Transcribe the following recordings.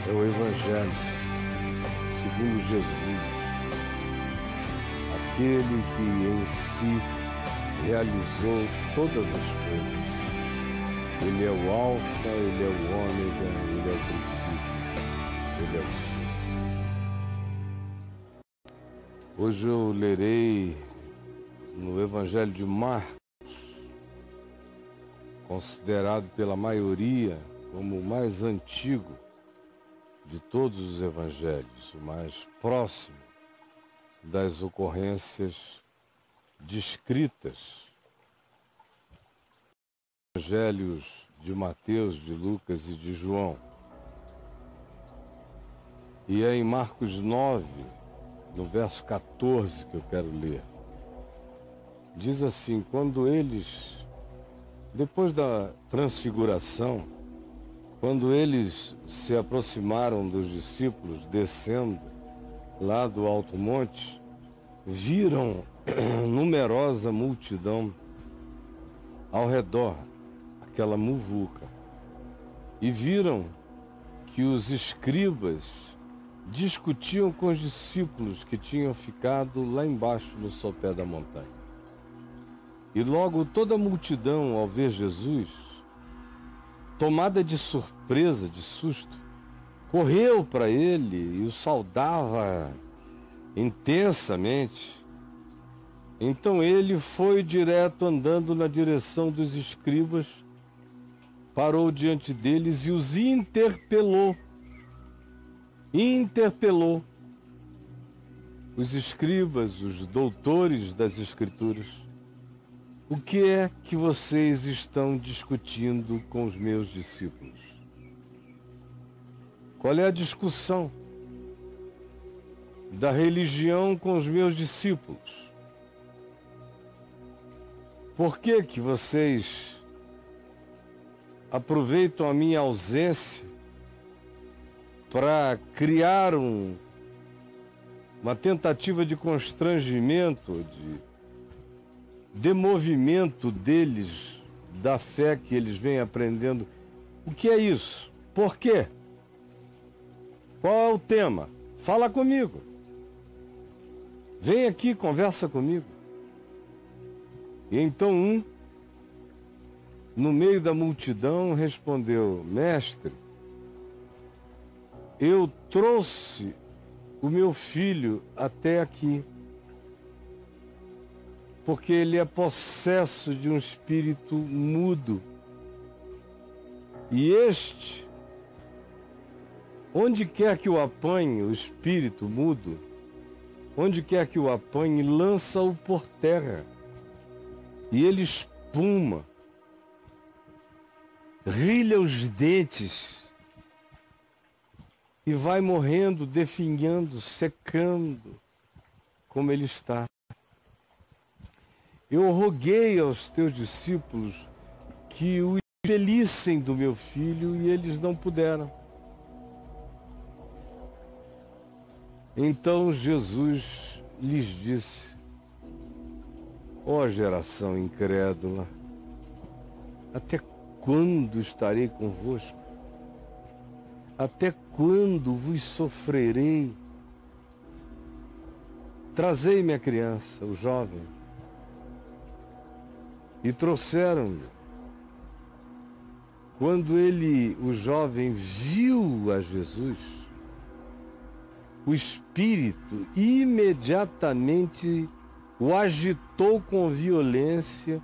é o Evangelho segundo Jesus, aquele que em si realizou todas as coisas. Ele é o Alfa, ele é o Ômega, ele é o princípio, ele é o fim. Hoje eu lerei no Evangelho de Marcos, considerado pela maioria como o mais antigo de todos os evangelhos, o mais próximo das ocorrências descritas. Evangelhos de Mateus, de Lucas e de João. E é em Marcos 9, no verso 14 que eu quero ler. Diz assim: quando eles, depois da transfiguração, quando eles se aproximaram dos discípulos, descendo lá do alto monte, viram numerosa multidão ao redor, aquela muvuca, e viram que os escribas discutiam com os discípulos que tinham ficado lá embaixo no sopé da montanha. E logo toda a multidão, ao ver Jesus, tomada de surpresa, de susto, correu para ele e o saudava intensamente. Então ele foi direto andando na direção dos escribas, parou diante deles e os interpelou. Os escribas, os doutores das Escrituras: o que é que vocês estão discutindo com os meus discípulos? Qual é a discussão da religião com os meus discípulos? Por que que vocês aproveitam a minha ausência para criar uma tentativa de constrangimento, de demovimento deles, da fé que eles vêm aprendendo? O que é isso? Por quê? Qual é o tema? Fala comigo. Vem aqui, conversa comigo. E então no meio da multidão, respondeu: mestre, eu trouxe o meu filho até aqui, porque ele é possesso de um espírito mudo. E este, onde quer que o apanhe, o espírito mudo, onde quer que o apanhe, lança-o por terra. E ele espuma, rilha os dentes e vai morrendo, definhando, secando, como ele está. Eu roguei aos teus discípulos que o expelissem do meu filho e eles não puderam. Então Jesus lhes disse: ó geração incrédula, até quando estarei convosco? Até quando vos sofrerei? Trazei-me a criança, o jovem. E trouxeram-lhe. Quando o jovem, viu a Jesus, o espírito imediatamente o agitou com violência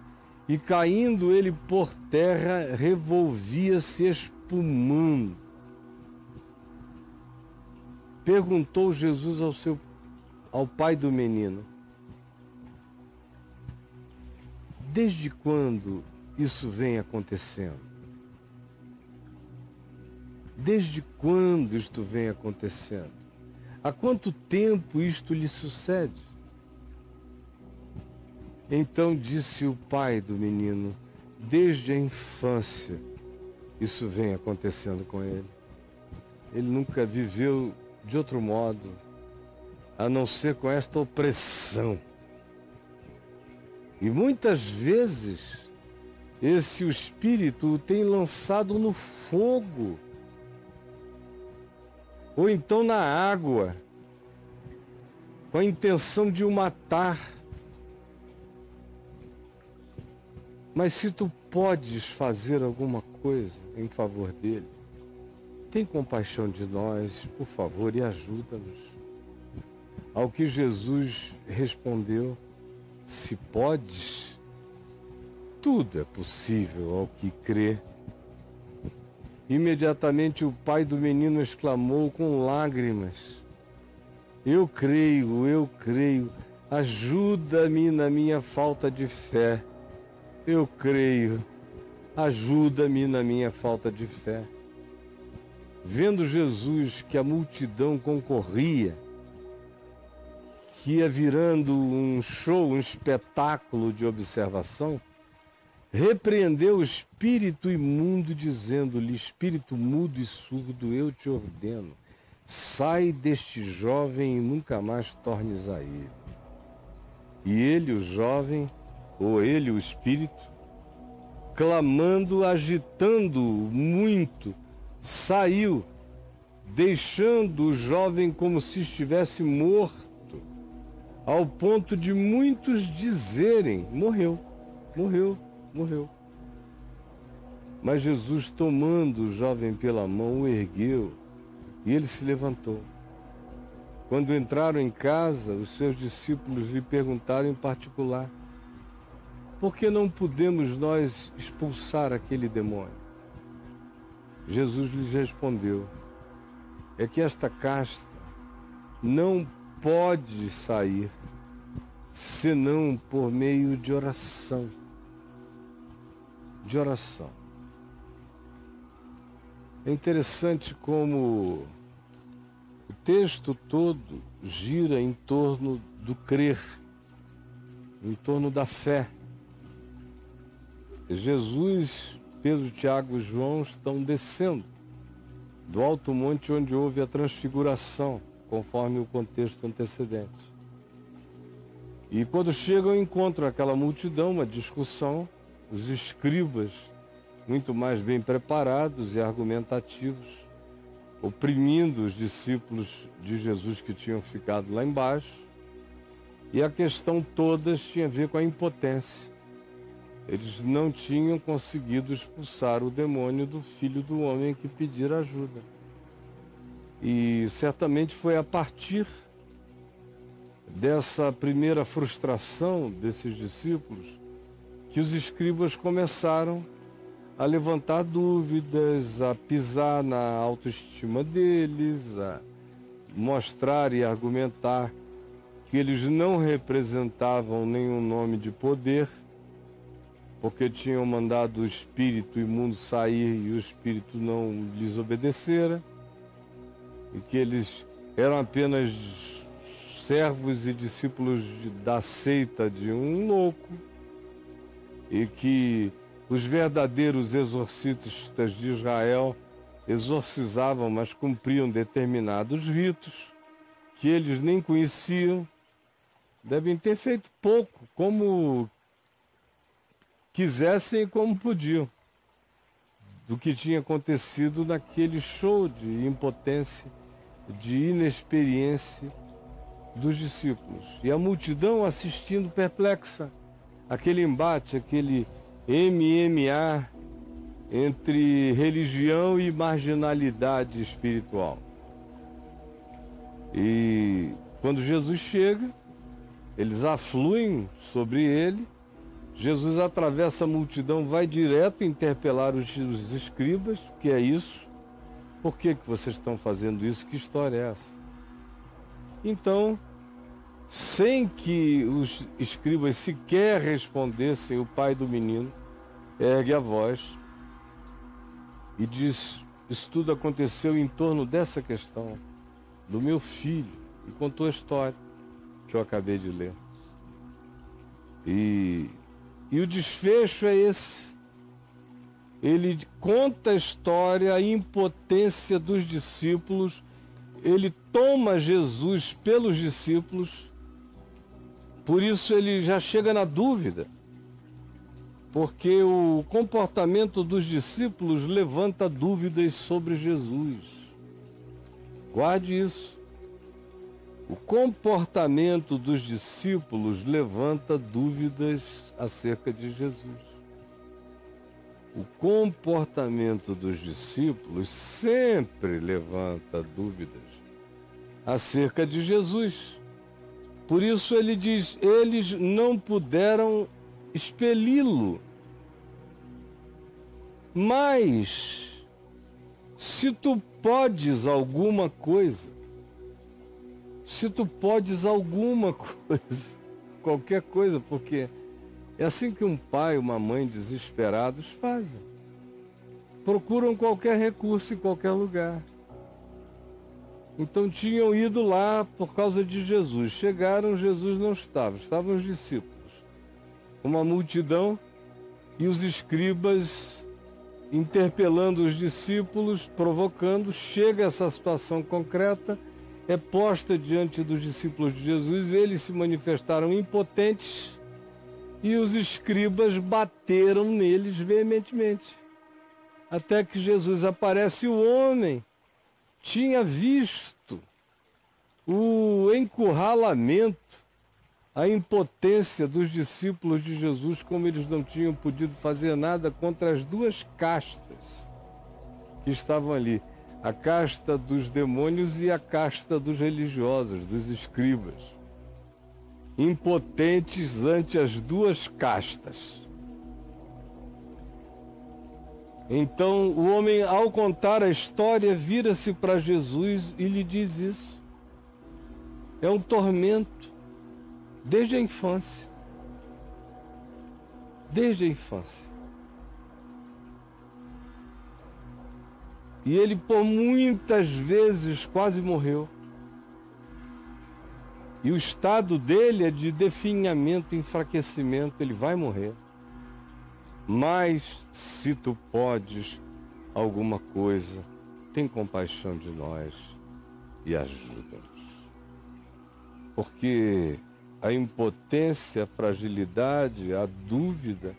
e, caindo ele por terra, revolvia-se espumando. Perguntou Jesus ao pai do menino: desde quando isso vem acontecendo? Desde quando isto vem acontecendo? Há quanto tempo isto lhe sucede? Então disse o pai do menino: desde a infância isso vem acontecendo com ele. Ele nunca viveu de outro modo, a não ser com esta opressão. E muitas vezes esse espírito o tem lançado no fogo ou então na água, com a intenção de o matar. Mas se tu podes fazer alguma coisa em favor dele, tem compaixão de nós, por favor, e ajuda-nos. Ao que Jesus respondeu: se podes, tudo é possível ao que crê. Imediatamente o pai do menino exclamou com lágrimas: eu creio, ajuda-me na minha falta de fé. Eu creio, ajuda-me na minha falta de fé. Vendo Jesus que a multidão concorria, que ia virando um show, um espetáculo de observação, repreendeu o espírito imundo, dizendo-lhe: espírito mudo e surdo, eu te ordeno, sai deste jovem e nunca mais tornes a ele. E ele, o jovem, ou ele, o espírito, clamando, agitando muito, saiu, deixando o jovem como se estivesse morto, ao ponto de muitos dizerem: morreu, morreu, morreu. Mas Jesus, tomando o jovem pela mão, o ergueu e ele se levantou. Quando entraram em casa, os seus discípulos lhe perguntaram em particular: por que não podemos nós expulsar aquele demônio? Jesus lhes respondeu: é que esta casta não pode sair senão por meio de oração. De oração. É interessante como o texto todo gira em torno do crer, em torno da fé. Jesus, Pedro, Tiago e João estão descendo do alto monte onde houve a transfiguração, conforme o contexto antecedente. E quando chegam, encontram aquela multidão, uma discussão, os escribas muito mais bem preparados e argumentativos, oprimindo os discípulos de Jesus que tinham ficado lá embaixo, e a questão toda tinha a ver com a impotência. Eles não tinham conseguido expulsar o demônio do filho do homem que pedira ajuda. E certamente foi a partir dessa primeira frustração desses discípulos que os escribas começaram a levantar dúvidas, a pisar na autoestima deles, a mostrar e argumentar que eles não representavam nenhum nome de poder, porque tinham mandado o espírito imundo sair e o espírito não lhes obedecera, e que eles eram apenas servos e discípulos da seita de um louco, e que os verdadeiros exorcistas de Israel exorcizavam, mas cumpriam determinados ritos que eles nem conheciam, devem ter feito pouco, como quisessem e como podiam, do que tinha acontecido naquele show de impotência, de inexperiência dos discípulos. E a multidão assistindo perplexa, aquele embate, aquele MMA entre religião e marginalidade espiritual. E quando Jesus chega, eles afluem sobre ele. Jesus atravessa a multidão, vai direto interpelar os escribas: o que é isso? Por que vocês estão fazendo isso? Que história é essa? Então, sem que os escribas sequer respondessem, o pai do menino ergue a voz e diz: isso tudo aconteceu em torno dessa questão, do meu filho, e contou a história que eu acabei de ler. E o desfecho é esse. Ele conta a história, a impotência dos discípulos, ele toma Jesus pelos discípulos, por isso ele já chega na dúvida, porque o comportamento dos discípulos levanta dúvidas sobre Jesus. Guarde isso. O comportamento dos discípulos levanta dúvidas acerca de Jesus. O comportamento dos discípulos sempre levanta dúvidas acerca de Jesus. Por isso ele diz, eles não puderam expeli-lo. Mas, se tu podes alguma coisa, qualquer coisa, porque é assim que um pai e uma mãe desesperados fazem. Procuram qualquer recurso em qualquer lugar. Então tinham ido lá por causa de Jesus. Chegaram, Jesus não estava, estavam os discípulos. Uma multidão e os escribas interpelando os discípulos, provocando. Chega essa situação concreta, é posta diante dos discípulos de Jesus, eles se manifestaram impotentes e os escribas bateram neles veementemente. Até que Jesus aparece, o homem tinha visto o encurralamento, a impotência dos discípulos de Jesus, como eles não tinham podido fazer nada contra as duas castas que estavam ali. A casta dos demônios e a casta dos religiosos, dos escribas. Impotentes ante as duas castas. Então o homem, ao contar a história, vira-se para Jesus e lhe diz isso. É um tormento desde a infância. Desde a infância. E ele por muitas vezes quase morreu. E o estado dele é de definhamento, enfraquecimento, ele vai morrer. Mas se tu podes alguma coisa, tem compaixão de nós e ajuda-nos. Porque a impotência, a fragilidade, a dúvida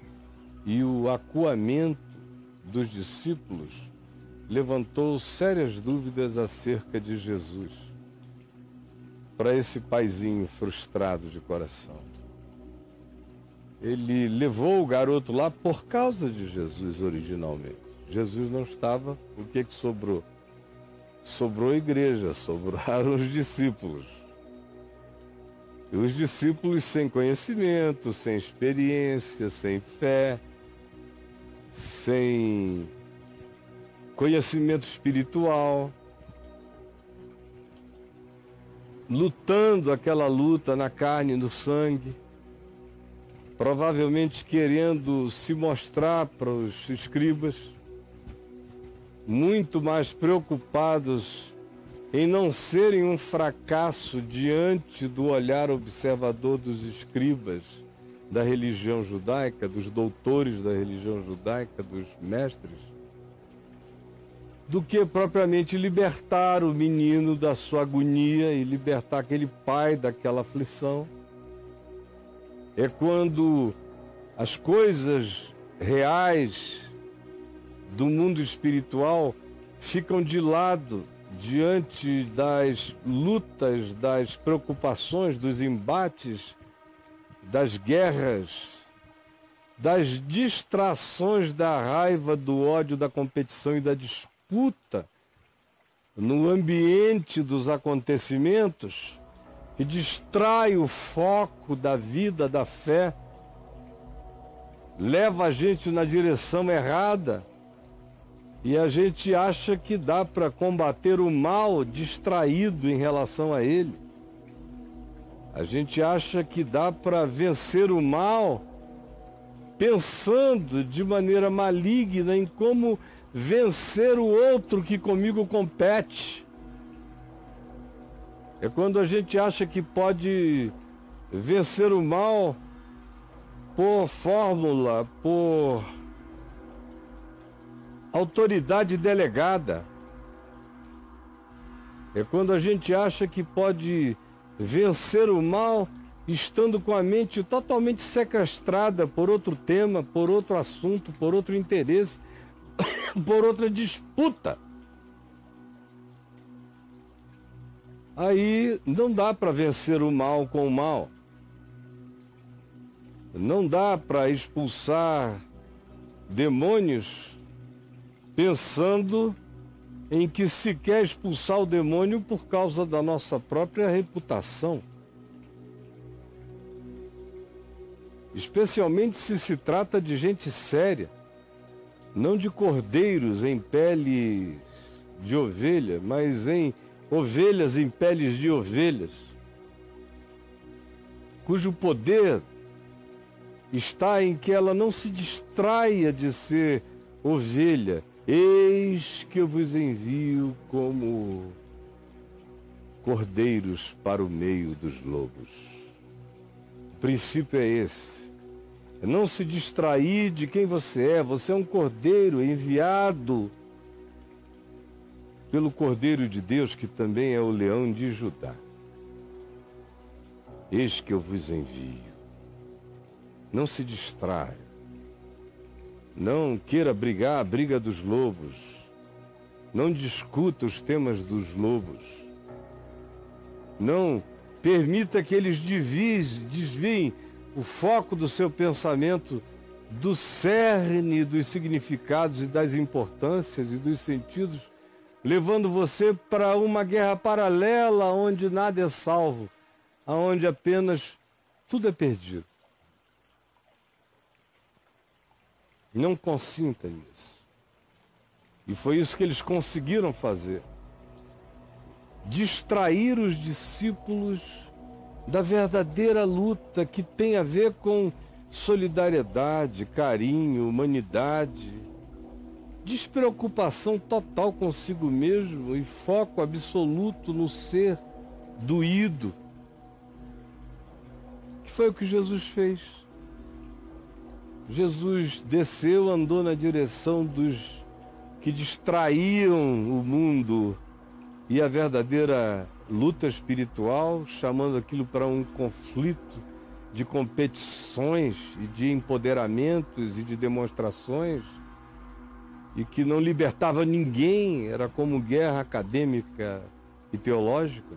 e o acuamento dos discípulos levantou sérias dúvidas acerca de Jesus para esse paizinho frustrado de coração. Ele levou o garoto lá por causa de Jesus originalmente. Jesus não estava, o que sobrou? Sobrou a igreja, sobraram os discípulos. E os discípulos sem conhecimento, sem experiência, sem fé, sem conhecimento espiritual, lutando aquela luta na carne e no sangue, provavelmente querendo se mostrar para os escribas, muito mais preocupados em não serem um fracasso diante do olhar observador dos escribas da religião judaica, dos doutores da religião judaica, dos mestres, do que propriamente libertar o menino da sua agonia e libertar aquele pai daquela aflição. É quando as coisas reais do mundo espiritual ficam de lado diante das lutas, das preocupações, dos embates, das guerras, das distrações da raiva, do ódio, da competição e da disputa no ambiente dos acontecimentos, que distrai o foco da vida, da fé, leva a gente na direção errada e a gente acha que dá para combater o mal distraído em relação a ele. A gente acha que dá para vencer o mal pensando de maneira maligna em como vencer o outro que comigo compete. É quando a gente acha que pode vencer o mal por fórmula, por autoridade delegada. É quando a gente acha que pode vencer o mal estando com a mente totalmente sequestrada por outro tema, por outro assunto, por outro interesse, por outra disputa. aí não dá para vencer o mal com o mal. Não dá para expulsar demônios pensando em que se quer expulsar o demônio por causa da nossa própria reputação. Especialmente se trata de gente séria, não de cordeiros em peles de ovelha, mas em ovelhas em peles de ovelhas, cujo poder está em que ela não se distraia de ser ovelha. Eis que eu vos envio como cordeiros para o meio dos lobos. O princípio é esse. É não se distrair de quem você é. Você é um cordeiro enviado pelo Cordeiro de Deus, que também é o leão de Judá. Eis que eu vos envio. Não se distraia. Não queira brigar a briga dos lobos. Não discuta os temas dos lobos. Não permita que eles desviem o foco do seu pensamento do cerne dos significados e das importâncias e dos sentidos, levando você para uma guerra paralela onde nada é salvo, onde apenas tudo é perdido. Não consinta nisso. E foi isso que eles conseguiram fazer. Distrair os discípulos da verdadeira luta que tem a ver com solidariedade, carinho, humanidade, despreocupação total consigo mesmo e foco absoluto no ser doído. Que foi o que Jesus fez. Jesus desceu, andou na direção dos que distraíam o mundo e a verdadeira luta espiritual, chamando aquilo para um conflito de competições e de empoderamentos e de demonstrações, e que não libertava ninguém, era como guerra acadêmica e teológica,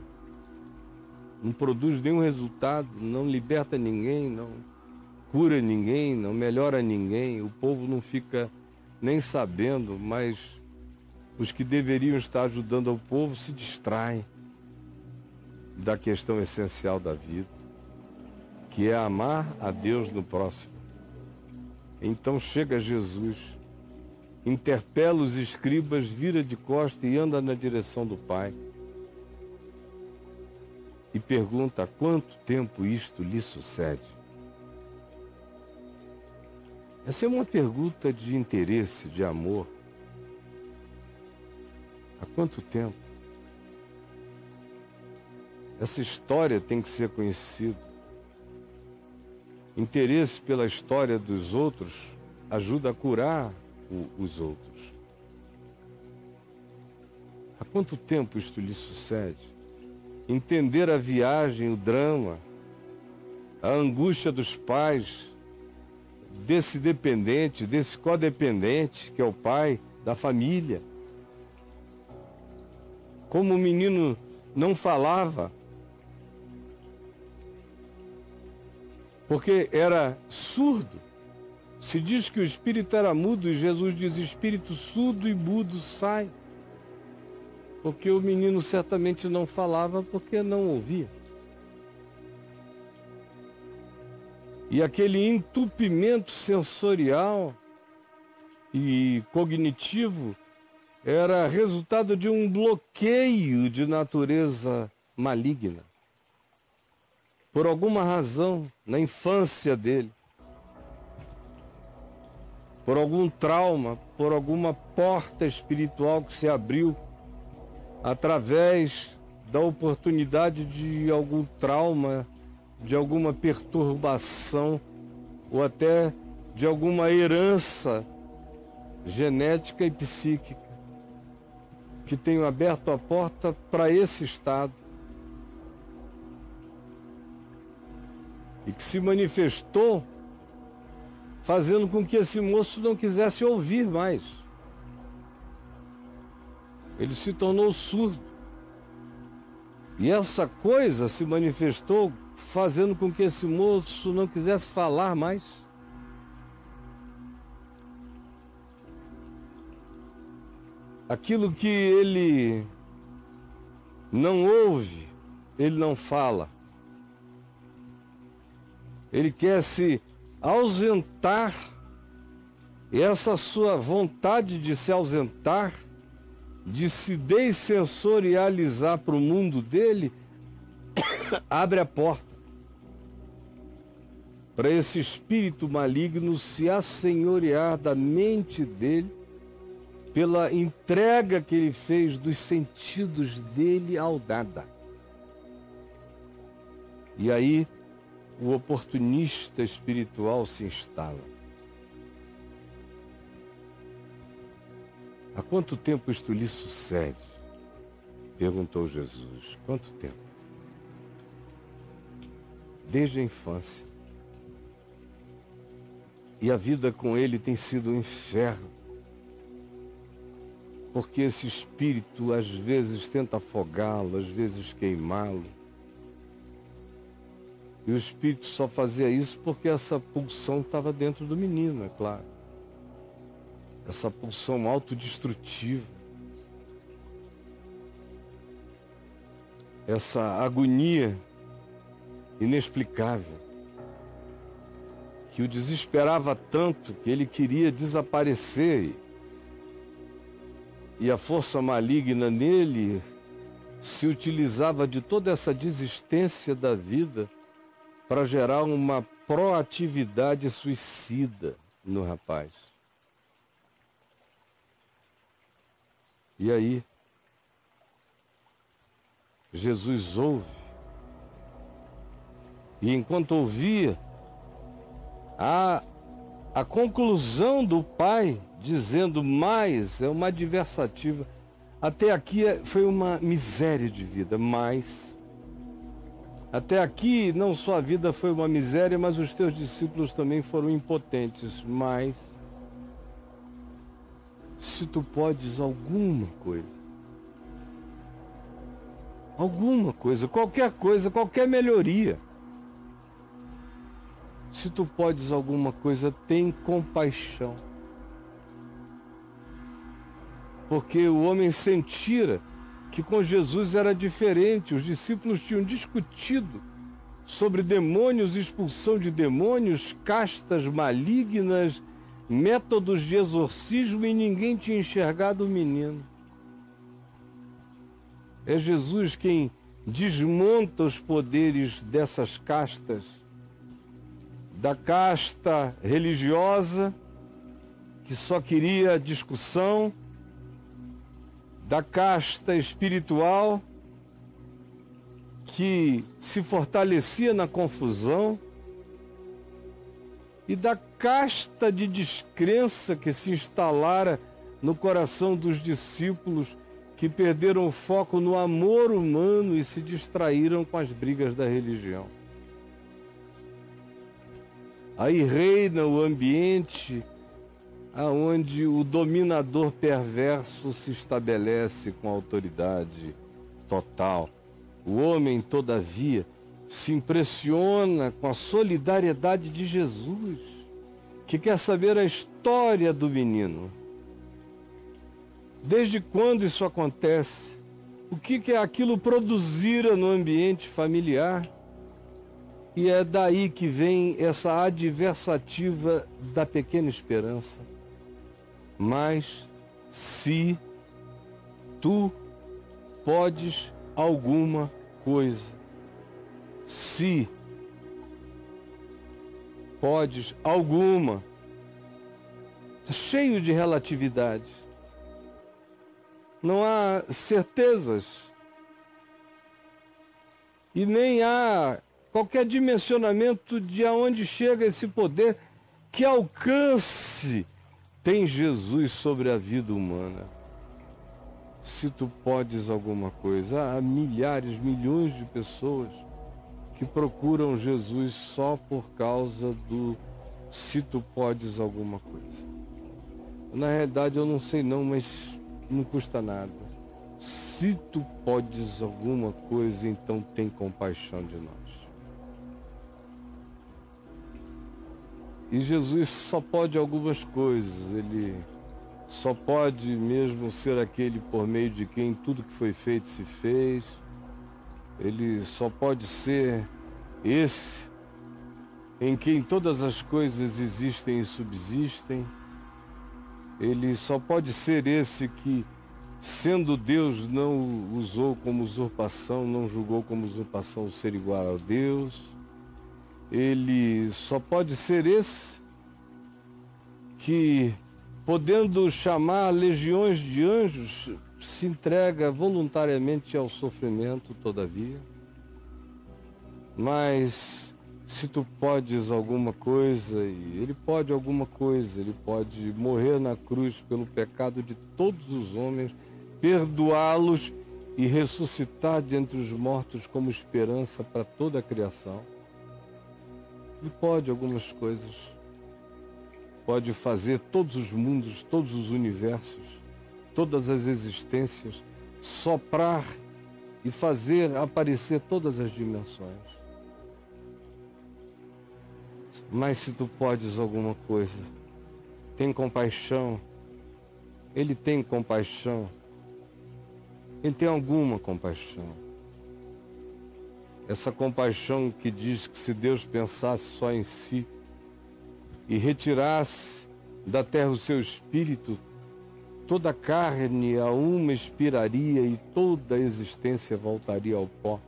não produz nenhum resultado, não liberta ninguém, não cura ninguém, não melhora ninguém, o povo não fica nem sabendo, mas os que deveriam estar ajudando ao povo se distraem da questão essencial da vida, que é amar a Deus no próximo. Então chega Jesus, interpela os escribas, vira de costas e anda na direção do Pai. E pergunta: há quanto tempo isto lhe sucede? Essa é uma pergunta de interesse, de amor. Há quanto tempo? Essa história tem que ser conhecida. Interesse pela história dos outros ajuda a curar os outros. Há quanto tempo isto lhe sucede? Entender a viagem, o drama, a angústia dos pais, desse dependente, desse codependente, que é o pai da família. Como o menino não falava, porque era surdo. Se diz que o espírito era mudo, e Jesus diz: espírito surdo e mudo sai. Porque o menino certamente não falava porque não ouvia. E aquele entupimento sensorial e cognitivo era resultado de um bloqueio de natureza maligna. Por alguma razão, na infância dele, por algum trauma, por alguma porta espiritual que se abriu através da oportunidade de algum trauma, de alguma perturbação ou até de alguma herança genética e psíquica que tenham aberto a porta para esse estado e que se manifestou fazendo com que esse moço não quisesse ouvir mais. Ele se tornou surdo. E essa coisa se manifestou fazendo com que esse moço não quisesse falar mais. Aquilo que ele não ouve, ele não fala. Ele quer se ausentar, e essa sua vontade de se ausentar, de se dessensorializar para o mundo dele, abre a porta para esse espírito maligno se assenhorear da mente dele, pela entrega que ele fez dos sentidos dele ao nada. E aí o oportunista espiritual se instala. Há quanto tempo isto lhe sucede? Perguntou Jesus. Quanto tempo? Desde a infância. E a vida com ele tem sido um inferno. Porque esse espírito às vezes tenta afogá-lo, às vezes queimá-lo. E o espírito só fazia isso porque essa pulsão estava dentro do menino, é claro. Essa pulsão autodestrutiva. Essa agonia inexplicável. Que o desesperava tanto que ele queria desaparecer. E a força maligna nele se utilizava de toda essa desistência da vida para gerar uma proatividade suicida no rapaz. E aí, Jesus ouve. E enquanto ouvia, a conclusão do pai, dizendo mais, é uma adversativa. Até aqui foi uma miséria de vida, mas até aqui não só a vida foi uma miséria, mas os teus discípulos também foram impotentes. Mas se tu podes alguma coisa, qualquer melhoria, se tu podes alguma coisa, tem compaixão. Porque o homem sentira que com Jesus era diferente. Os discípulos tinham discutido sobre demônios, expulsão de demônios, castas malignas, métodos de exorcismo, e ninguém tinha enxergado o menino. É Jesus quem desmonta os poderes dessas castas, da casta religiosa, que só queria discussão, da casta espiritual, que se fortalecia na confusão, e da casta de descrença que se instalara no coração dos discípulos, que perderam o foco no amor humano e se distraíram com as brigas da religião. Aí reina o ambiente aonde o dominador perverso se estabelece com autoridade total. O homem, todavia, se impressiona com a solidariedade de Jesus, que quer saber a história do menino. Desde quando isso acontece? O que aquilo produzira no ambiente familiar? E é daí que vem essa adversativa da pequena esperança. Mas se tu podes alguma coisa, se podes alguma, está cheio de relatividade. Não há certezas e nem há qualquer dimensionamento de aonde chega esse poder, que alcance tem Jesus sobre a vida humana. Se tu podes alguma coisa, há milhares, milhões de pessoas que procuram Jesus só por causa do se tu podes alguma coisa. Na realidade eu não sei não, mas não custa nada. se tu podes alguma coisa, então tem compaixão de nós. E Jesus só pode algumas coisas, ele só pode mesmo ser aquele por meio de quem tudo que foi feito se fez, ele só pode ser esse em quem todas as coisas existem e subsistem, ele só pode ser esse que, sendo Deus, não usou como usurpação, não julgou como usurpação o ser igual a Deus. Ele só pode ser esse que, podendo chamar legiões de anjos, se entrega voluntariamente ao sofrimento, todavia. Mas se tu podes alguma coisa, e ele pode alguma coisa, ele pode morrer na cruz pelo pecado de todos os homens, perdoá-los e ressuscitar de entre os mortos como esperança para toda a criação. Ele pode algumas coisas, pode fazer todos os mundos, todos os universos, todas as existências, soprar e fazer aparecer todas as dimensões. Mas se tu podes alguma coisa, tem compaixão, ele tem compaixão, ele tem alguma compaixão. Essa compaixão que diz que se Deus pensasse só em si e retirasse da terra o seu espírito, toda a carne a uma expiraria e toda a existência voltaria ao pó.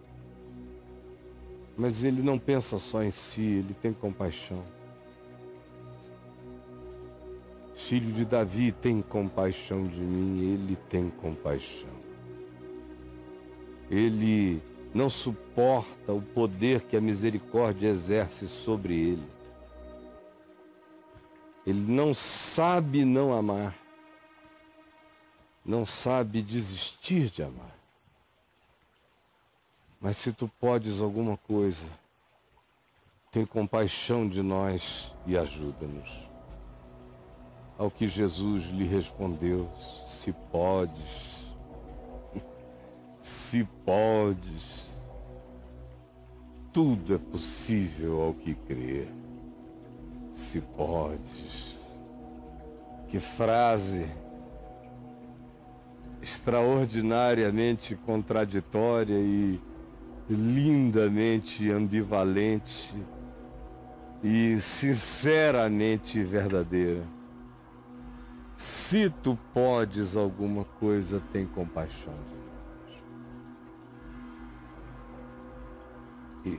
Mas ele não pensa só em si, ele tem compaixão. Filho de Davi, tem compaixão de mim, ele tem compaixão. Ele não suporta o poder que a misericórdia exerce sobre ele. Ele não sabe não amar, não sabe desistir de amar. Mas se tu podes alguma coisa, tem compaixão de nós e ajuda-nos. Ao que Jesus lhe respondeu, se podes, se podes, tudo é possível ao que crer. Se podes. Que frase extraordinariamente contraditória e lindamente ambivalente e sinceramente verdadeira. Se tu podes alguma coisa, tem compaixão de nós.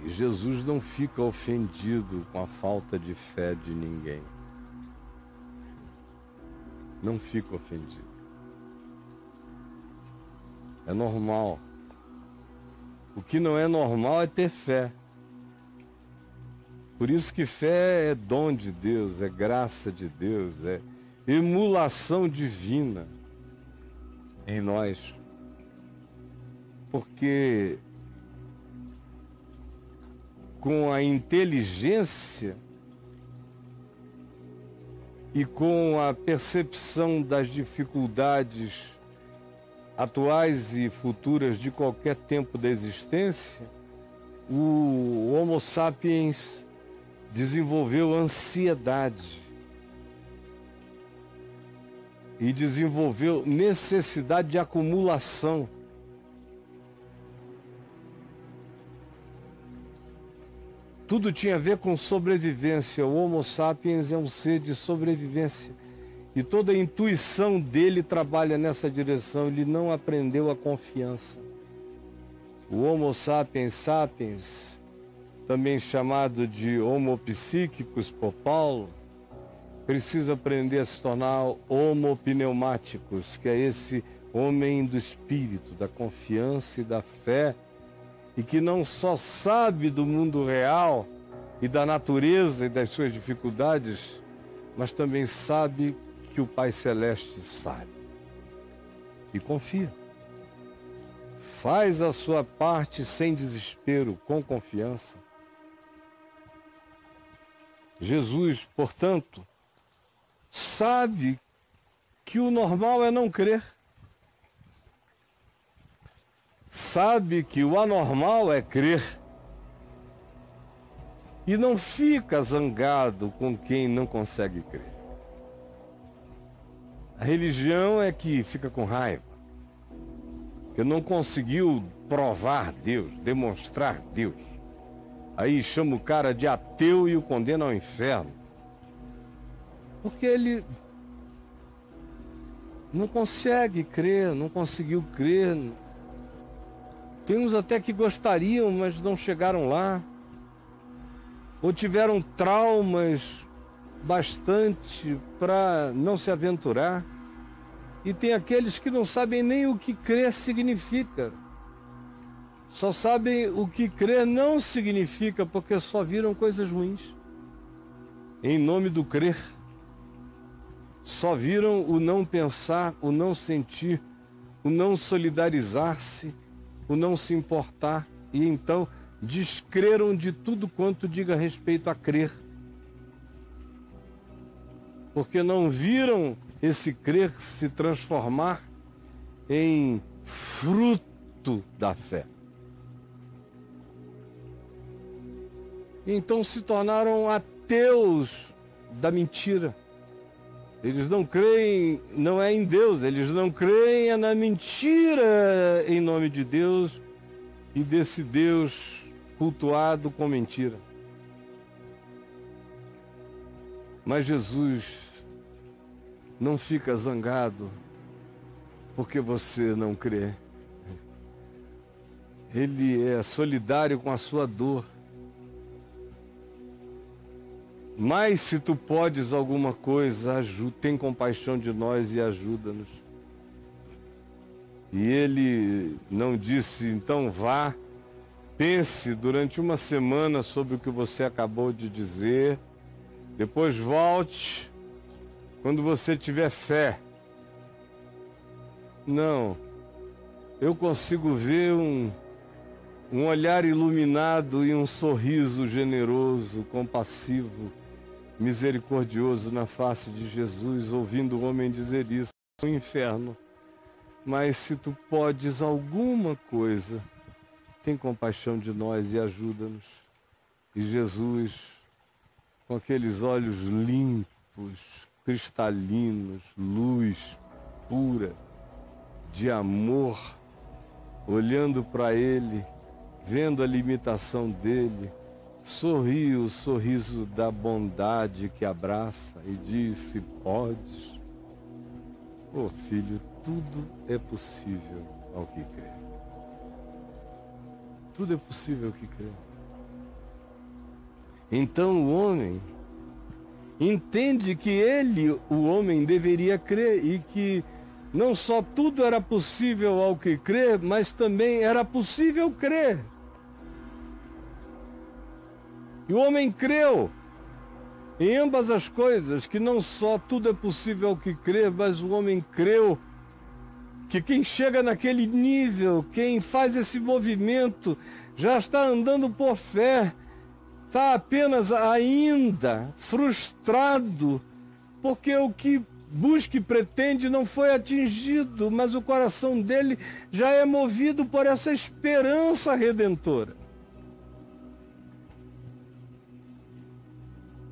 E Jesus não fica ofendido com a falta de fé de ninguém. Não fica ofendido. É normal. O que não é normal é ter fé. Por isso que fé é dom de Deus, é graça de Deus, é emulação divina em nós. Porque com a inteligência e com a percepção das dificuldades atuais e futuras de qualquer tempo da existência, o Homo sapiens desenvolveu ansiedade e desenvolveu necessidade de acumulação. Tudo tinha a ver com sobrevivência. O Homo sapiens é um ser de sobrevivência. E toda a intuição dele trabalha nessa direção. Ele não aprendeu a confiança. O Homo sapiens sapiens, também chamado de Homo psíquicos por Paulo, precisa aprender a se tornar Homo pneumáticos, que é esse homem do espírito, da confiança e da fé, e que não só sabe do mundo real e da natureza e das suas dificuldades, mas também sabe que o Pai Celeste sabe. E confia. Faz a sua parte sem desespero, com confiança. Jesus, portanto, sabe que o normal é não crer. sabe que o anormal é crer e não fica zangado com quem não consegue crer. A religião é que fica com raiva, que não conseguiu provar Deus, demonstrar Deus. Aí chama o cara de ateu e o condena ao inferno, porque ele não consegue crer, não conseguiu crer. Tem uns até que gostariam, mas não chegaram lá, ou tiveram traumas bastante para não se aventurar. E tem aqueles que não sabem nem o que crer significa. Só sabem o que crer não significa, porque só viram coisas ruins em nome do crer. Só viram o não pensar, o não sentir, o não solidarizar-se, o não se importar, e então descreram de tudo quanto diga respeito a crer. Porque não viram esse crer se transformar em fruto da fé. Então se tornaram ateus da mentira. Eles não creem, não é em Deus, eles não creem é na mentira em nome de Deus e desse Deus cultuado com mentira. Mas Jesus não fica zangado porque você não crê. Ele é solidário com a sua dor. Mas se tu podes alguma coisa, tem compaixão de nós e ajuda-nos. E ele não disse, então vá, pense durante uma semana sobre o que você acabou de dizer, depois volte quando você tiver fé. Não, eu consigo ver um olhar iluminado e um sorriso generoso, compassivo, misericordioso na face de Jesus, ouvindo o homem dizer isso no inferno. Mas se tu podes alguma coisa, tem compaixão de nós e ajuda-nos. E Jesus, com aqueles olhos limpos, cristalinos, luz pura, de amor, olhando para ele, vendo a limitação dele, sorriu o sorriso da bondade que abraça e diz, se podes, filho, tudo é possível ao que crê. Tudo é possível ao que crê. Então o homem entende que ele, o homem, deveria crer e que não só tudo era possível ao que crê, mas também era possível crer. E o homem creu em ambas as coisas, que não só tudo é possível ao que crê, mas o homem creu que quem chega naquele nível, quem faz esse movimento, já está andando por fé, está apenas ainda frustrado, porque o que busca e pretende não foi atingido, mas o coração dele já é movido por essa esperança redentora.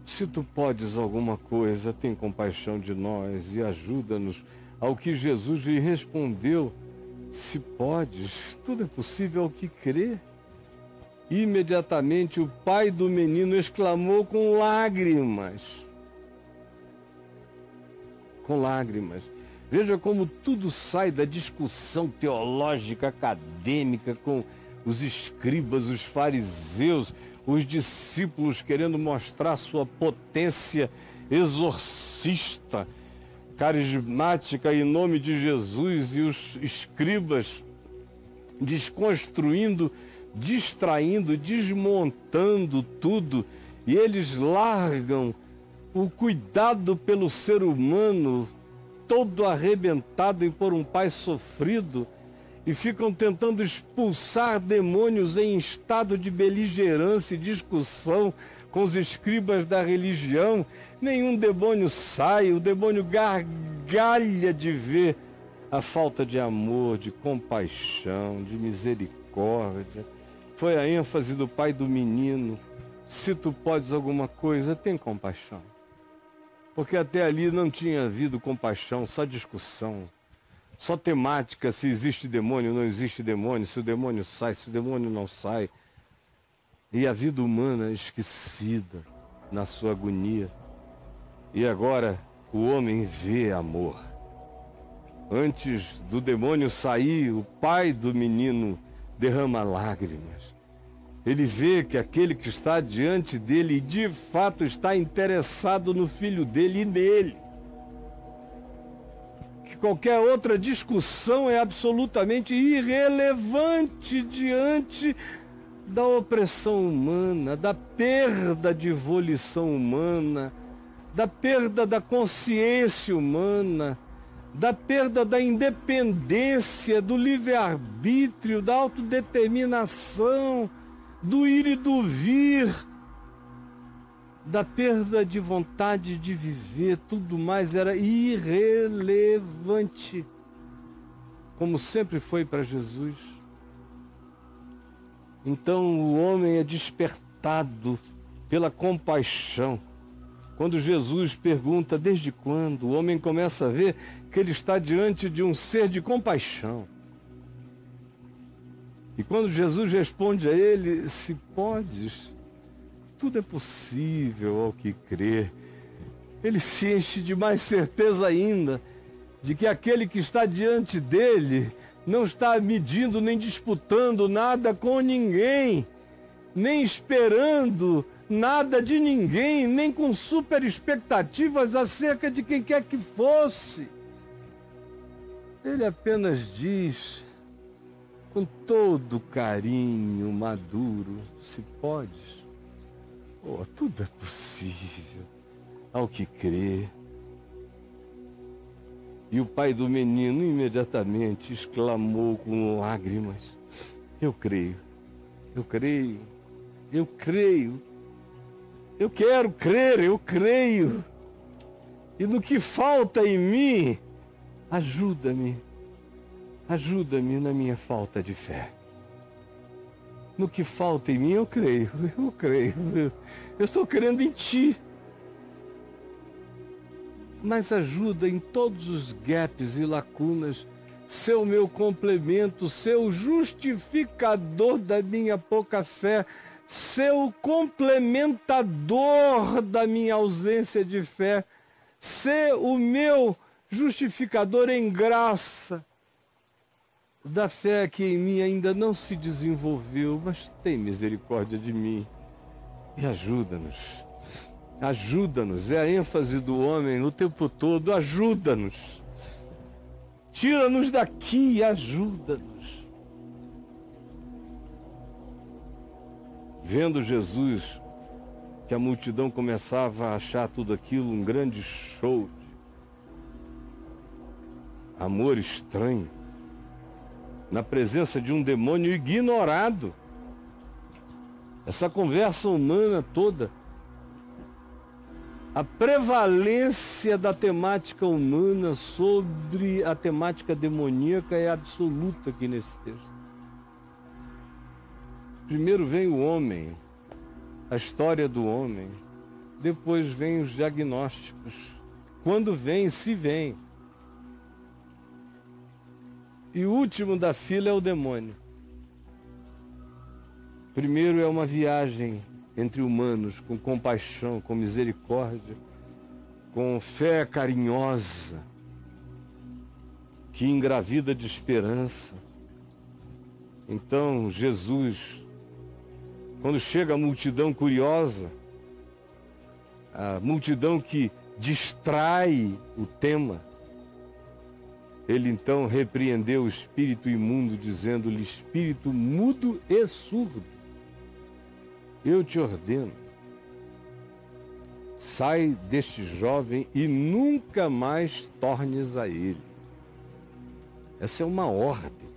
Se tu podes alguma coisa, tem compaixão de nós e ajuda-nos. Ao que Jesus lhe respondeu, se podes, tudo é possível ao que crê. Imediatamente o pai do menino exclamou com lágrimas. Com lágrimas. Veja como tudo sai da discussão teológica, acadêmica, com os escribas, os fariseus, os discípulos querendo mostrar sua potência exorcista, carismática em nome de Jesus, e os escribas desconstruindo, distraindo, desmontando tudo, e eles largam o cuidado pelo ser humano, todo arrebentado por um pai sofrido, e ficam tentando expulsar demônios em estado de beligerância e discussão com os escribas da religião. Nenhum demônio sai, o demônio gargalha de ver a falta de amor, de compaixão, de misericórdia. Foi a ênfase do pai do menino. Se tu podes alguma coisa, tem compaixão. Porque até ali não tinha havido compaixão, só discussão, só temática, se existe demônio, não existe demônio, se o demônio sai, se o demônio não sai. E a vida humana esquecida na sua agonia. E agora o homem vê amor. Antes do demônio sair, o pai do menino derrama lágrimas. Ele vê que aquele que está diante dele, de fato, está interessado no filho dele e nele. Que qualquer outra discussão é absolutamente irrelevante diante da opressão humana, da perda de volição humana, da perda da consciência humana, da perda da independência, do livre-arbítrio, da autodeterminação, do ir e do vir, da perda de vontade de viver. Tudo mais era irrelevante, como sempre foi para Jesus. Então o homem é despertado pela compaixão. Quando Jesus pergunta desde quando, o homem começa a ver que ele está diante de um ser de compaixão. E quando Jesus responde a ele, se podes, tudo é possível ao que crê, ele se enche de mais certeza ainda de que aquele que está diante dele não está medindo nem disputando nada com ninguém, nem esperando nada de ninguém, nem com super expectativas acerca de quem quer que fosse. Ele apenas diz, com todo carinho maduro, se podes, tudo é possível ao que crê. E o pai do menino imediatamente exclamou com lágrimas, eu creio, eu creio, eu creio. Eu quero crer, eu creio. E no que falta em mim, ajuda-me. Ajuda-me na minha falta de fé. No que falta em mim, eu creio, eu creio. Eu estou crendo em Ti. Mas ajuda em todos os gaps e lacunas. Ser o meu complemento, ser o justificador da minha pouca fé, ser o complementador da minha ausência de fé, ser o meu justificador em graça da fé que em mim ainda não se desenvolveu, mas tem misericórdia de mim e ajuda-nos. Ajuda-nos, é a ênfase do homem o tempo todo, ajuda-nos. Tira-nos daqui e ajuda-nos. Vendo Jesus, que a multidão começava a achar tudo aquilo um grande show de amor estranho, na presença de um demônio ignorado. Essa conversa humana toda, a prevalência da temática humana sobre a temática demoníaca é absoluta aqui nesse texto. Primeiro vem o homem, a história do homem, depois vem os diagnósticos. Quando vem, se vem. E o último da fila é o demônio. Primeiro é uma viagem entre humanos, com compaixão, com misericórdia, com fé carinhosa, que engravida de esperança. Então, Jesus, quando chega a multidão curiosa, a multidão que distrai o tema, ele então repreendeu o espírito imundo, dizendo-lhe, espírito mudo e surdo, eu te ordeno, sai deste jovem e nunca mais tornes a ele. Essa é uma ordem.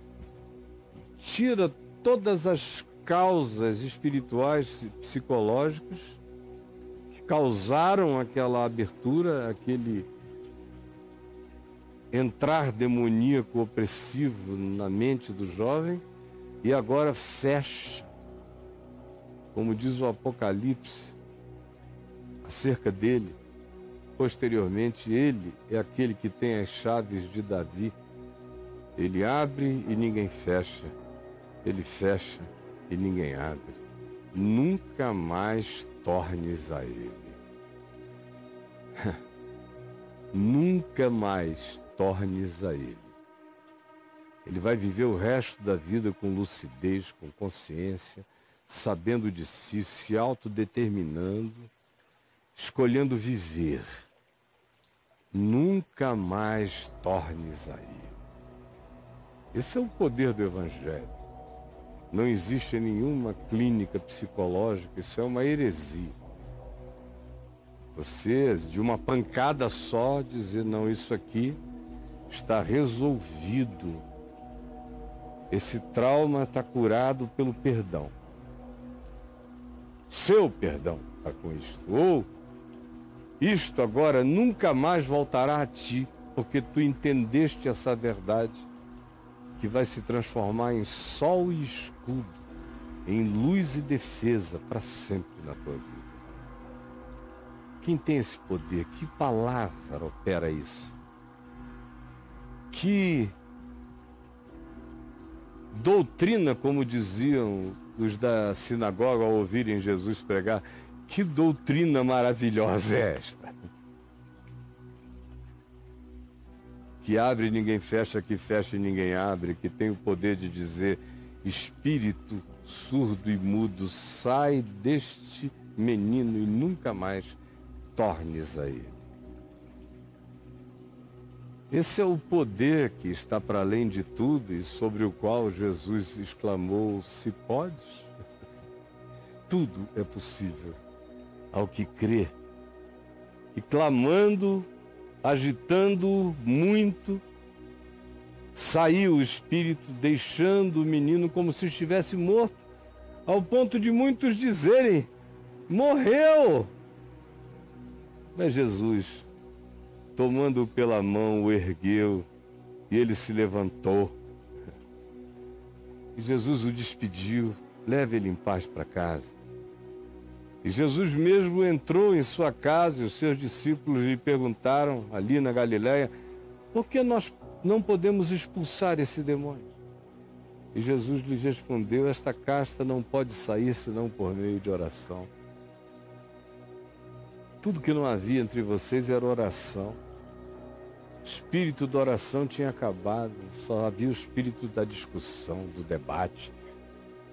Tira todas as causas espirituais, psicológicas que causaram aquela abertura, entrar demoníaco opressivo na mente do jovem e agora fecha, como diz o Apocalipse acerca dele. Posteriormente, ele é aquele que tem as chaves de Davi. Ele abre e ninguém fecha, ele fecha e ninguém abre. Nunca mais tornes a ele. Nunca mais tornes a ele. Ele vai viver o resto da vida com lucidez, com consciência, sabendo de si, se autodeterminando, escolhendo viver. Nunca mais tornes a ele. Esse é o poder do Evangelho. Não existe nenhuma clínica psicológica, isso é uma heresia. Você, de uma pancada só, dizer, não, isso aqui está resolvido. Esse trauma está curado pelo perdão. Seu perdão está com isto. Ou isto agora nunca mais voltará a ti, porque tu entendeste essa verdade que vai se transformar em sol e escudo, em luz e defesa para sempre na tua vida. Quem tem esse poder? Que palavra opera isso? Que doutrina, como diziam os da sinagoga ao ouvirem Jesus pregar, que doutrina maravilhosa é esta? Que abre e ninguém fecha, que fecha e ninguém abre, que tem o poder de dizer, espírito surdo e mudo, sai deste menino e nunca mais tornes a ele. Esse é o poder que está para além de tudo e sobre o qual Jesus exclamou, se podes? Tudo é possível ao que crê. E clamando, agitando muito, saiu o espírito, deixando o menino como se estivesse morto, ao ponto de muitos dizerem, morreu! Mas Jesus, tomando-o pela mão, o ergueu e ele se levantou. E Jesus o despediu, leve ele em paz para casa. E Jesus mesmo entrou em sua casa e os seus discípulos lhe perguntaram, ali na Galileia, por que nós não podemos expulsar esse demônio? E Jesus lhes respondeu, esta casta não pode sair senão por meio de oração. Tudo que não havia entre vocês era oração. O espírito da oração tinha acabado, só havia o espírito da discussão, do debate.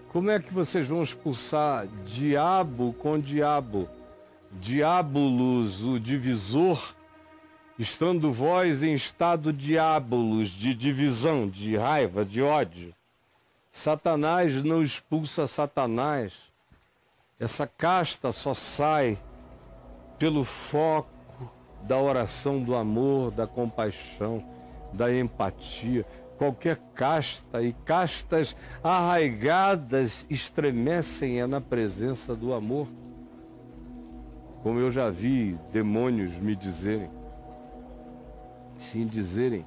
Como é que vocês vão expulsar diabo com diabo? Diabolos, o divisor, estando vós em estado diabolos, de divisão, de raiva, de ódio. Satanás não expulsa Satanás. Essa casta só sai pelo foco da oração do amor, da compaixão, da empatia. Qualquer casta e castas arraigadas estremecem na presença do amor. Como eu já vi demônios me dizerem, sim dizerem,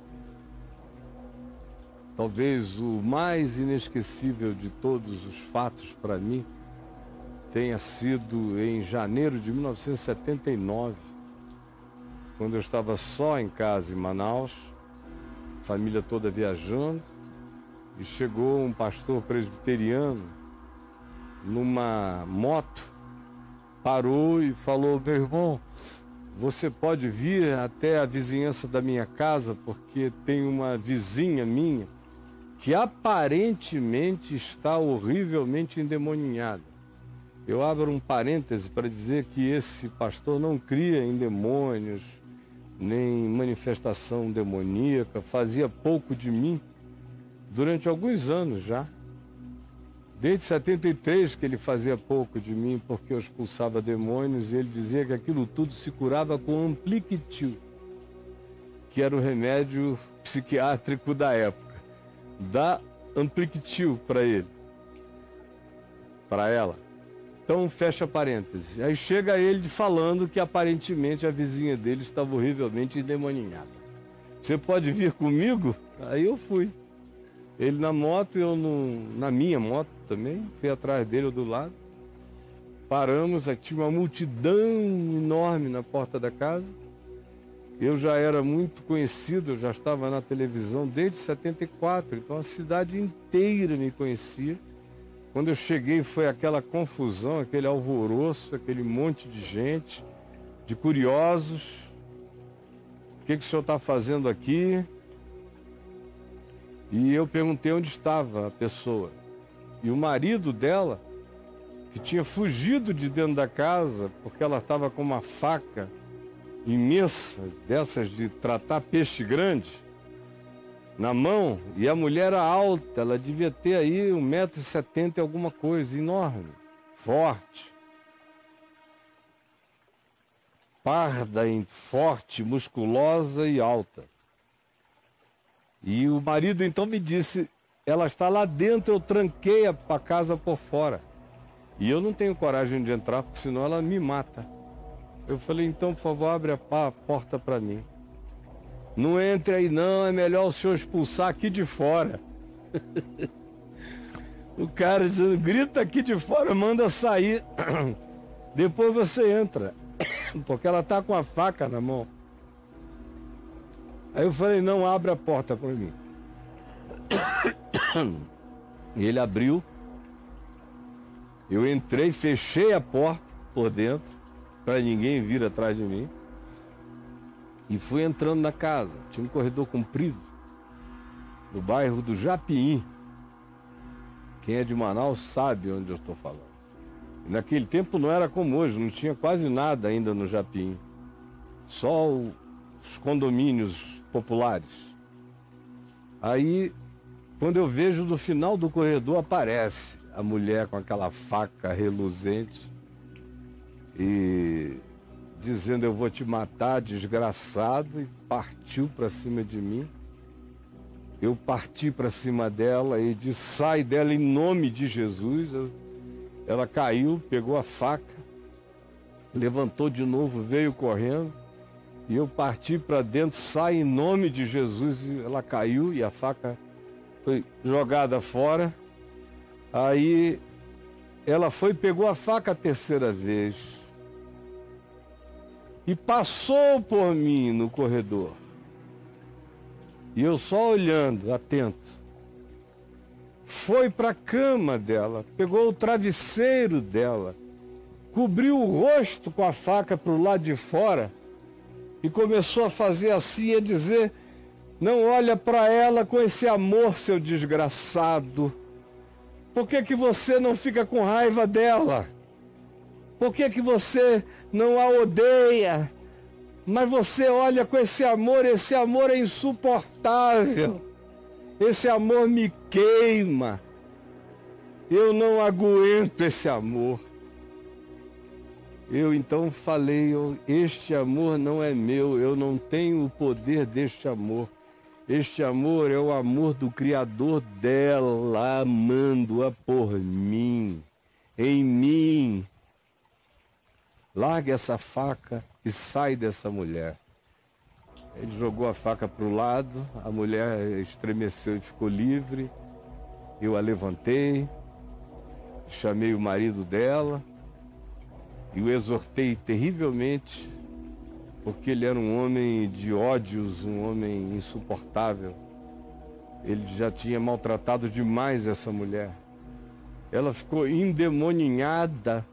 talvez o mais inesquecível de todos os fatos para mim tenha sido em janeiro de 1979, quando eu estava só em casa em Manaus, família toda viajando, e chegou um pastor presbiteriano numa moto, parou e falou, meu irmão, você pode vir até a vizinhança da minha casa, porque tem uma vizinha minha que aparentemente está horrivelmente endemoniada. Eu abro um parêntese para dizer que esse pastor não cria em demônios, nem manifestação demoníaca, fazia pouco de mim durante alguns anos já. Desde 73 que ele fazia pouco de mim porque eu expulsava demônios e ele dizia que aquilo tudo se curava com Ampliquitil, que era o remédio psiquiátrico da época. Dá Ampliquitil para ele, para ela. Então fecha parênteses. Aí chega ele falando que aparentemente a vizinha dele estava horrivelmente endemoniada. você pode vir comigo? Aí eu fui. Ele na moto, eu na minha moto também, fui atrás dele, eu do lado. Paramos, aí tinha uma multidão enorme na porta da casa. Eu já era muito conhecido, eu já estava na televisão desde 74, então a cidade inteira me conhecia. Quando eu cheguei foi aquela confusão, aquele alvoroço, aquele monte de gente, de curiosos. O que o senhor está fazendo aqui? E eu perguntei onde estava a pessoa. E o marido dela, que tinha fugido de dentro da casa, porque ela estava com uma faca imensa, dessas de tratar peixe grande, na mão, e a mulher era alta, ela devia ter aí 1,70 m e alguma coisa, enorme, forte, parda, forte, musculosa e alta. E o marido então me disse, ela está lá dentro, eu tranquei a casa por fora. E eu não tenho coragem de entrar, porque senão ela me mata. Eu falei, então, por favor, abre a porta para mim. Não entre aí não, é melhor o senhor expulsar aqui de fora. O cara dizendo, grita aqui de fora, manda sair. Depois você entra. Porque ela está com a faca na mão. Aí eu falei, não, abre a porta para mim. E ele abriu. Eu entrei, fechei a porta por dentro, para ninguém vir atrás de mim. E fui entrando na casa. Tinha um corredor comprido, no bairro do Japim. Quem é de Manaus sabe onde eu estou falando. E naquele tempo não era como hoje, não tinha quase nada ainda no Japim. Só os condomínios populares. Aí, quando eu vejo no final do corredor, aparece a mulher com aquela faca reluzente e dizendo, eu vou te matar, desgraçado, e partiu para cima de mim. Eu parti para cima dela e disse, sai dela em nome de Jesus. Ela caiu, pegou a faca, levantou de novo, veio correndo, e eu parti para dentro, sai em nome de Jesus, e ela caiu e a faca foi jogada fora. Aí ela foi, pegou a faca a terceira vez e passou por mim no corredor. E eu só olhando, atento. Foi para a cama dela, pegou o travesseiro dela, cobriu o rosto com a faca para o lado de fora e começou a fazer assim, a dizer, não olha para ela com esse amor, seu desgraçado. Por que que você não fica com raiva dela? Por que que você não a odeia? Mas você olha com esse amor é insuportável. Esse amor me queima. Eu não aguento esse amor. Eu então falei, este amor não é meu, eu não tenho o poder deste amor. Este amor é o amor do Criador dela, amando-a por mim, em mim. Larga essa faca e sai dessa mulher. Ele jogou a faca para o lado, a mulher estremeceu e ficou livre. Eu a levantei, chamei o marido dela e o exortei terrivelmente, porque ele era um homem de ódios, um homem insuportável. Ele já tinha maltratado demais essa mulher. Ela ficou endemoninhada,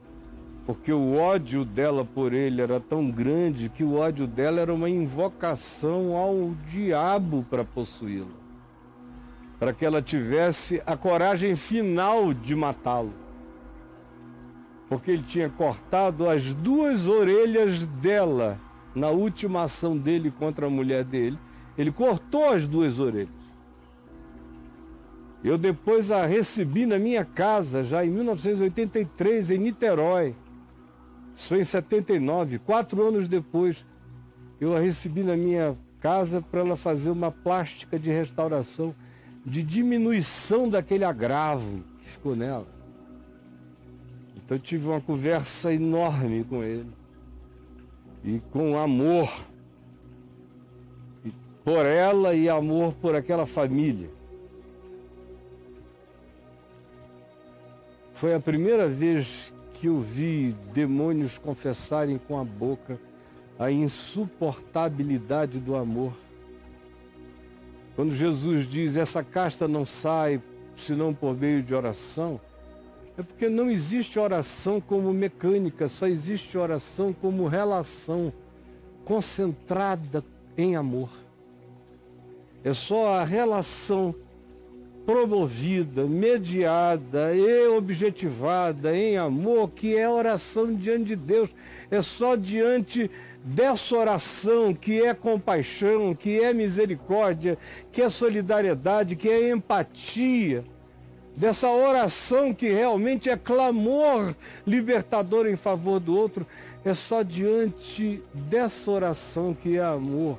porque o ódio dela por ele era tão grande que o ódio dela era uma invocação ao diabo para possuí-lo, para que ela tivesse a coragem final de matá-lo. Porque ele tinha cortado as 2 orelhas dela na última ação dele contra a mulher dele. Ele cortou as 2 orelhas. Eu depois a recebi na minha casa, já em 1983, em Niterói. Isso foi em 79, 4 anos depois. Eu a recebi na minha casa para ela fazer uma plástica de restauração, de diminuição daquele agravo que ficou nela. Então eu tive uma conversa enorme com ele. E com amor. por ela e amor por aquela família. Foi a primeira vez que eu vi demônios confessarem com a boca a insuportabilidade do amor. Quando Jesus diz, essa casta não sai senão por meio de oração, é porque não existe oração como mecânica, só existe oração como relação concentrada em amor. É só a relação promovida, mediada e objetivada em amor que é oração diante de Deus. É só diante dessa oração que é compaixão, que é misericórdia, que é solidariedade, que é empatia, dessa oração que realmente é clamor libertador em favor do outro, é só diante dessa oração que é amor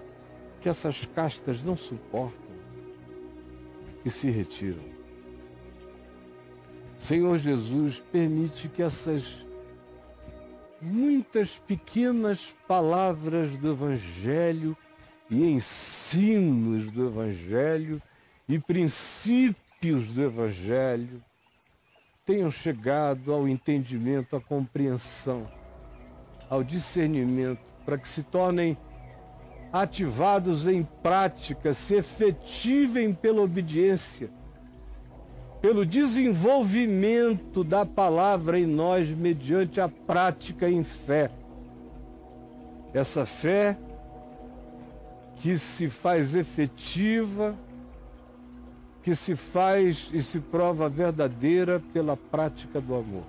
que essas castas não suportam e se retiram. Senhor Jesus, permite que essas muitas pequenas palavras do Evangelho e ensinos do Evangelho e princípios do Evangelho tenham chegado ao entendimento, à compreensão, ao discernimento, para que se tornem ativados em prática, se efetivem pela obediência, pelo desenvolvimento da palavra em nós mediante a prática em fé. Essa fé que se faz efetiva, que se faz e se prova verdadeira pela prática do amor.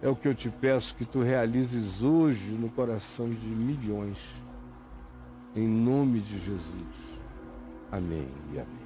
É o que eu te peço que tu realizes hoje no coração de milhões. Em nome de Jesus. Amém e amém.